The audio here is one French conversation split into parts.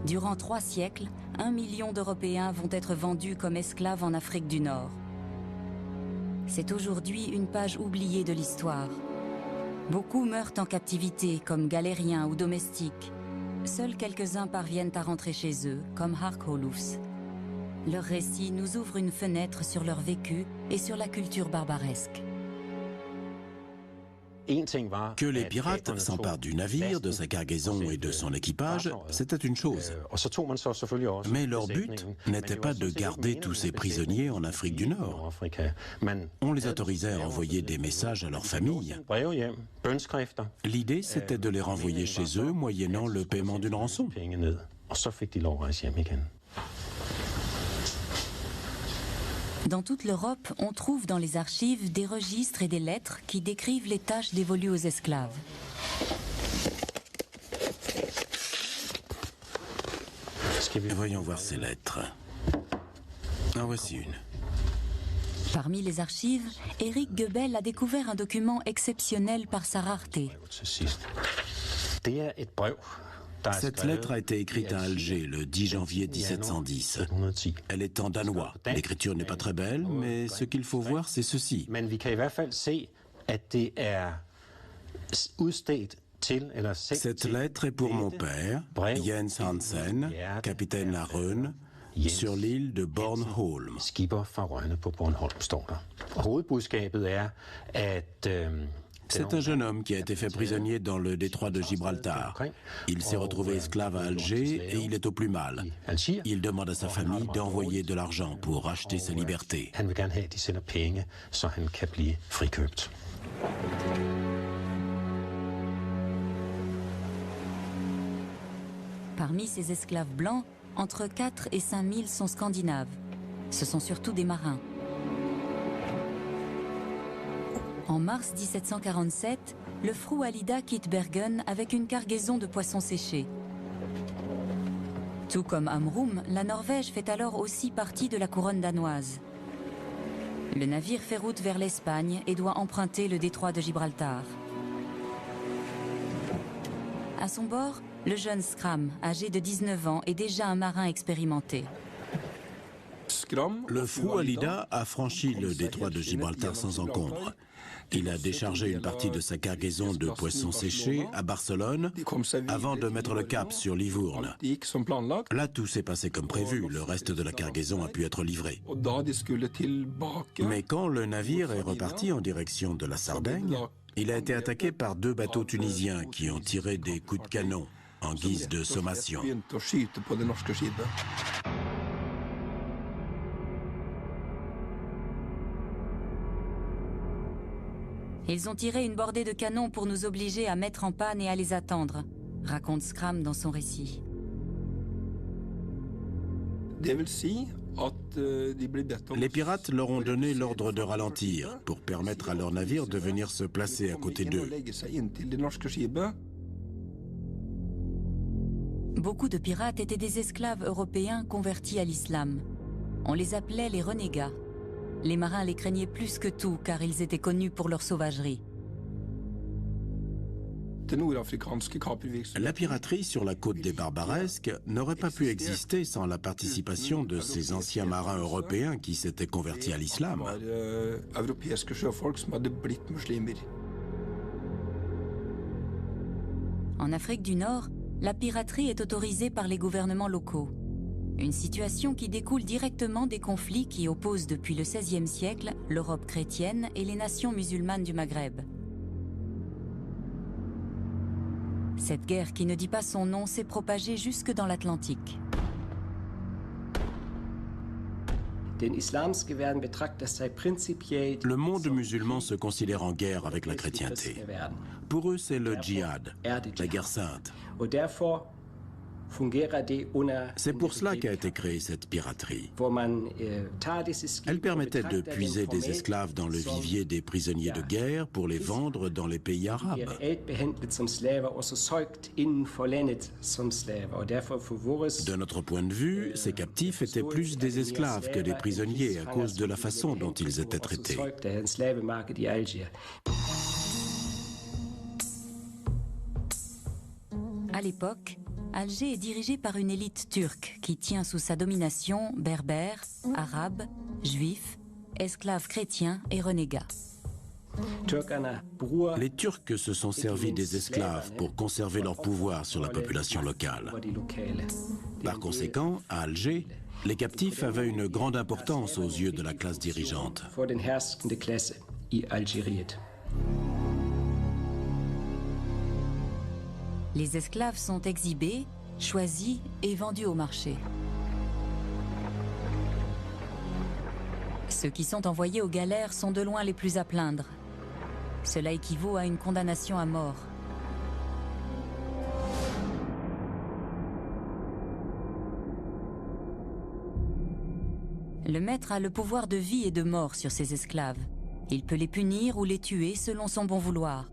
Durant 3 siècles, 1 million d'Européens vont être vendus comme esclaves en Afrique du Nord. C'est aujourd'hui une page oubliée de l'histoire. Beaucoup meurent en captivité, comme galériens ou domestiques. Seuls quelques-uns parviennent à rentrer chez eux, comme Hark Holufs. Leur récit nous ouvre une fenêtre sur leur vécu et sur la culture barbaresque. Que les pirates s'emparent du navire, de sa cargaison et de son équipage, c'était une chose. Mais leur but n'était pas de garder tous ces prisonniers en Afrique du Nord. On les autorisait à envoyer des messages à leurs familles. L'idée, c'était de les renvoyer chez eux moyennant le paiement d'une rançon. Dans toute l'Europe, on trouve dans les archives des registres et des lettres qui décrivent les tâches dévolues aux esclaves. Voyons voir ces lettres. En voici une. Parmi les archives, Éric Goebel a découvert un document exceptionnel par sa rareté. Cette lettre a été écrite à Alger le 10 janvier 1710. Elle est en danois. L'écriture n'est pas très belle, mais ce qu'il faut voir, c'est ceci. Cette lettre est pour mon père, Jens Hansen, capitaine à Røn, sur l'île de Bornholm. C'est un jeune homme qui a été fait prisonnier dans le détroit de Gibraltar. Il s'est retrouvé esclave à Alger et il est au plus mal. Il demande à sa famille d'envoyer de l'argent pour racheter sa liberté. Parmi ces esclaves blancs, entre 4 et 5 000 sont scandinaves. Ce sont surtout des marins. En mars 1747, le Fru Alida quitte Bergen avec une cargaison de poissons séchés. Tout comme Amrum, la Norvège fait alors aussi partie de la couronne danoise. Le navire fait route vers l'Espagne et doit emprunter le détroit de Gibraltar. À son bord, le jeune Skram, âgé de 19 ans, est déjà un marin expérimenté. Le Fru Alida a franchi le détroit de Gibraltar sans encombre. Il a déchargé une partie de sa cargaison de poissons séchés à Barcelone avant de mettre le cap sur Livourne. Là, tout s'est passé comme prévu. Le reste de la cargaison a pu être livré. Mais quand le navire est reparti en direction de la Sardaigne, il a été attaqué par 2 bateaux tunisiens qui ont tiré des coups de canon en guise de sommation. Ils ont tiré une bordée de canons pour nous obliger à mettre en panne et à les attendre, raconte Skram dans son récit. Les pirates leur ont donné l'ordre de ralentir pour permettre à leur navire de venir se placer à côté d'eux. Beaucoup de pirates étaient des esclaves européens convertis à l'islam. On les appelait les renégats. Les marins les craignaient plus que tout car ils étaient connus pour leur sauvagerie. La piraterie sur la côte des Barbaresques n'aurait pas pu exister sans la participation de ces anciens marins européens qui s'étaient convertis à l'islam. En Afrique du Nord, la piraterie est autorisée par les gouvernements locaux. Une situation qui découle directement des conflits qui opposent depuis le XVIe siècle l'Europe chrétienne et les nations musulmanes du Maghreb. Cette guerre qui ne dit pas son nom s'est propagée jusque dans l'Atlantique. Le monde musulman se considère en guerre avec la chrétienté. Pour eux, c'est le djihad, la guerre sainte. C'est pour cela qu'a été créée cette piraterie. Elle permettait de puiser des esclaves dans le vivier des prisonniers de guerre pour les vendre dans les pays arabes. De notre point de vue, ces captifs étaient plus des esclaves que des prisonniers à cause de la façon dont ils étaient traités. À l'époque, Alger est dirigée par une élite turque qui tient sous sa domination berbères, arabes, juifs, esclaves chrétiens et renégats. Les Turcs se sont servis des esclaves pour conserver leur pouvoir sur la population locale. Par conséquent, à Alger, les captifs avaient une grande importance aux yeux de la classe dirigeante. Les esclaves sont exhibés, choisis et vendus au marché. Ceux qui sont envoyés aux galères sont de loin les plus à plaindre. Cela équivaut à une condamnation à mort. Le maître a le pouvoir de vie et de mort sur ses esclaves. Il peut les punir ou les tuer selon son bon vouloir.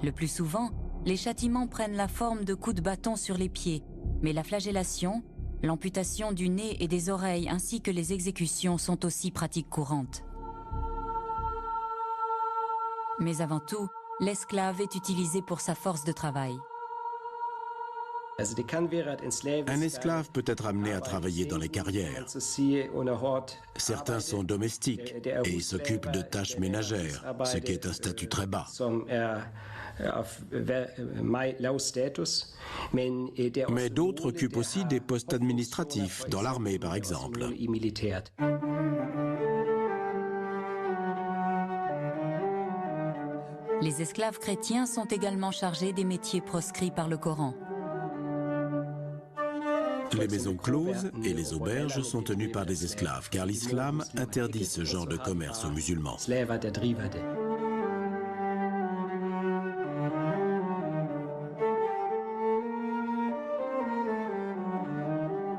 Le plus souvent, les châtiments prennent la forme de coups de bâton sur les pieds, mais la flagellation, l'amputation du nez et des oreilles ainsi que les exécutions sont aussi pratiques courantes. Mais avant tout, l'esclave est utilisé pour sa force de travail. Un esclave peut être amené à travailler dans les carrières. Certains sont domestiques et s'occupent de tâches ménagères, ce qui est un statut très bas. Mais d'autres occupent aussi des postes administratifs, dans l'armée par exemple. Les esclaves chrétiens sont également chargés des métiers proscrits par le Coran. Les maisons closes et les auberges sont tenues par des esclaves, car l'islam interdit ce genre de commerce aux musulmans.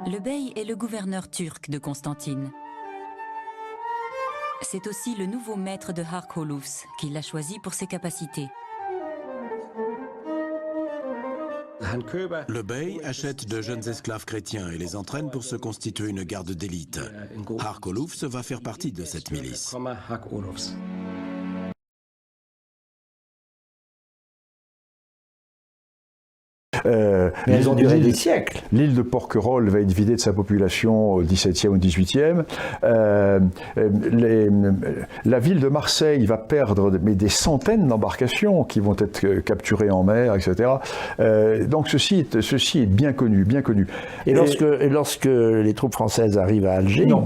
Le bey est le gouverneur turc de Constantine. C'est aussi le nouveau maître de Harkolufs qui l'a choisi pour ses capacités. Le bey achète de jeunes esclaves chrétiens et les entraîne pour se constituer une garde d'élite. Harkolufs va faire partie de cette milice. Mais elles ont duré des siècles. L'île de Porquerolles va être vidée de sa population au XVIIe ou XVIIIe. La ville de Marseille va perdre des centaines d'embarcations qui vont être capturées en mer, etc. Donc ceci est bien connu, bien connu. Et lorsque les troupes françaises arrivent à Alger, non.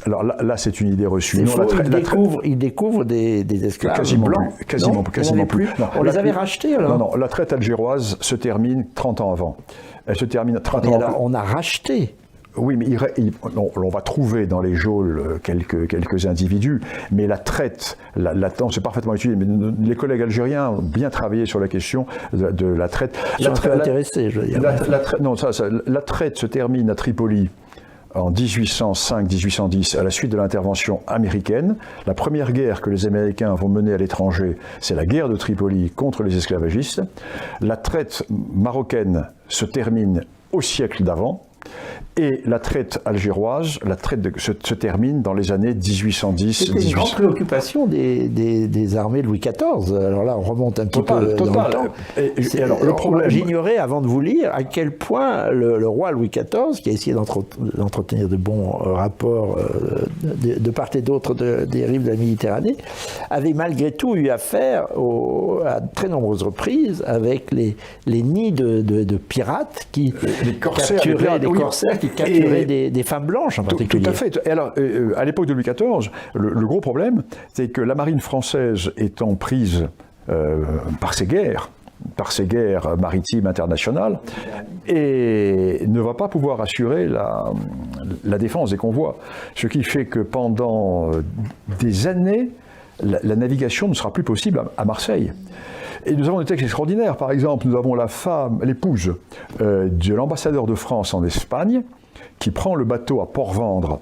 Alors là, c'est une idée reçue. Ils découvrent des esclaves quasiment blancs. Quasiment plus. Non, on les avait rachetés alors. Non, la traite algéroise se termine 30 ans avant. Elle se termine 30 ans avant. On a racheté. Oui, mais on va trouver dans les geôles quelques individus, mais la traite, c'est parfaitement étudié. Mais les collègues algériens ont bien travaillé sur la question de la traite. Ils sont intéressés, je veux dire. La traite se termine à Tripoli en 1805-1810, à la suite de l'intervention américaine. La première guerre que les Américains vont mener à l'étranger, c'est la guerre de Tripoli contre les esclavagistes. La traite marocaine se termine au siècle d'avant. Et la traite algéroise, se termine dans les années 1810. C'était une grande préoccupation des armées de Louis XIV. Alors là, on remonte un petit peu dans le temps. Et alors, le problème... J'ignorais, avant de vous lire, à quel point le roi Louis XIV, qui a essayé d'entretenir de bons rapports de part et d'autre des rives de la Méditerranée, avait malgré tout eu affaire à très nombreuses reprises avec les nids de pirates qui capturaient des corsaires qui capturaient des femmes blanches en particulier. Tout à fait. Et alors, à l'époque de Louis XIV, le gros problème, c'est que la marine française étant prise par ces guerres maritimes internationales, et ne va pas pouvoir assurer la défense des convois. Ce qui fait que pendant des années, la navigation ne sera plus possible à Marseille. Et nous avons des textes extraordinaires. Par exemple, nous avons l'épouse de l'ambassadeur de France en Espagne, qui prend le bateau à Port-Vendre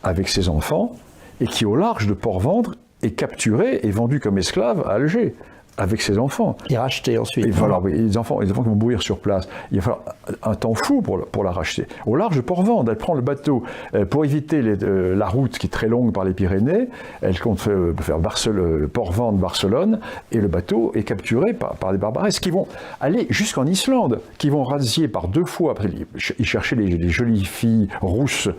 avec ses enfants, et qui, au large de Port-Vendre, est capturée et vendue comme esclave à Alger. avec ses enfants. Et racheter ensuite. Il va falloir, les enfants qui vont mourir sur place. Il va falloir un temps fou pour la racheter. Au large de Port-Vende, elle prend le bateau pour éviter la route qui est très longue par les Pyrénées. Elle compte faire Port-Vende-Barcelone et le bateau est capturé par des barbaresques qui vont aller jusqu'en Islande, qui vont razzier par 2 fois. Ils cherchaient les jolies filles rousses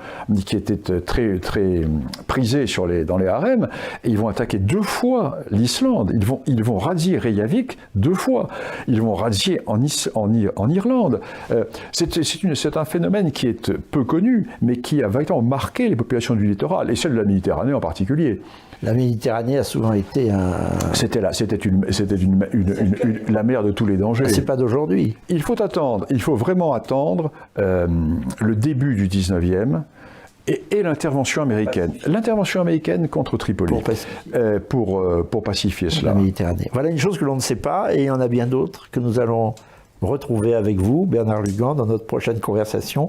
qui étaient très, très prisées dans les harems et ils vont attaquer 2 fois l'Islande. Ils vont razzier Reykjavik 2 fois. Ils vont razzier en Irlande. C'est un phénomène qui est peu connu, mais qui a véritablement marqué les populations du littoral, et celles de la Méditerranée en particulier. La Méditerranée a souvent été C'était la mer de tous les dangers. C'est pas d'aujourd'hui. Il faut vraiment attendre le début du 19e, et l'intervention américaine. L'intervention américaine contre Tripoli, pour pacifier cela. La Méditerranée. Voilà une chose que l'on ne sait pas, et il y en a bien d'autres que nous allons retrouver avec vous, Bernard Lugan, dans notre prochaine conversation